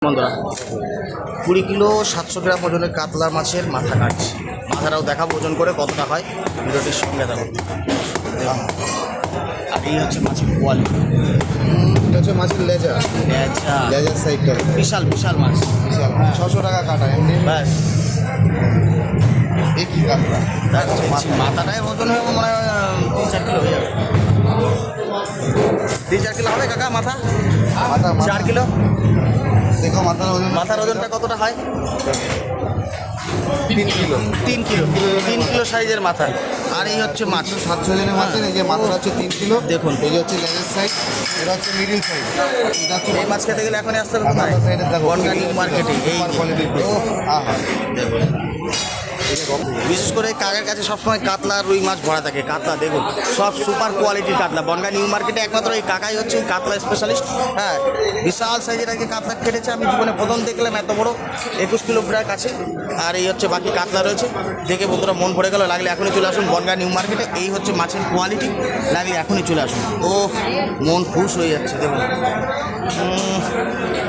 বন্ধুরা 20 কিলো 700 গ্রাম ওজনের কাতলা মাছের মাথা কাটছি। মাথাটাও দেখাবো ওজন করে কতটা হয়, ভিডিওটির সঙ্গে থাকো। আর এই হচ্ছে মাছের কোয়ালিটি, এটা হচ্ছে মাছের লেজা, লেজার সাইডটা বিশাল বিশাল মাছ, বিশাল। 600 টাকা কাটা এমনি। ব্যাস এই কি কাঁকড়া? মাথাটায় ওজন হবে মনে হয় 3-4 কিলো হয়ে যাবে। 3-4 কিলো হবে কাকা মাথা? মাথা 4 কিলো। দেখো মাথার ওজনটা কতটা হয়? 3 কিলো। 3 কিলো, 3 কিলো সাইজের মাথা। আর এই হচ্ছে মাছ 700 জনের মাছের এই যে মাথাটা হচ্ছে 3 কিলো। দেখুন। এই যে হচ্ছে লেজার সাইড, এটা হচ্ছে মিডিল সাইড। এটা হচ্ছে এই মাছ খেতে গেলে এখনই আসতে হবে কোথায়? মাথার সাইডে দেখো বনগাঁ নিউ মার্কেটে। এই কোয়ালিটি। আহা, দেখুন, বিশেষ করে কাকের কাছে সবসময় কাতলা আর রুই মাছ ভরা থাকে। কাতলা দেখুন সব সুপার কোয়ালিটির কাতলা। বনগাঁ নিউ মার্কেটে একমাত্র এই কাকাই হচ্ছে এই কাতলা স্পেশালিস্ট। হ্যাঁ, বিশাল সাইজের আগে কাতলা কেটেছে, আমি জীবনে প্রথম দেখলাম এত বড়, 21 কিলো প্রায় কাছে। আর এই হচ্ছে বাকি কাতলা রয়েছে, দেখে বন্ধুরা মন ভরে গেল। লাগলে এখনই চলে আসুন বনগাঁ নিউ মার্কেটে। এই হচ্ছে মাছের কোয়ালিটি, লাগলে এখনই চলে আসুন। ও মন খুশ হয়ে যাচ্ছে দেখুন।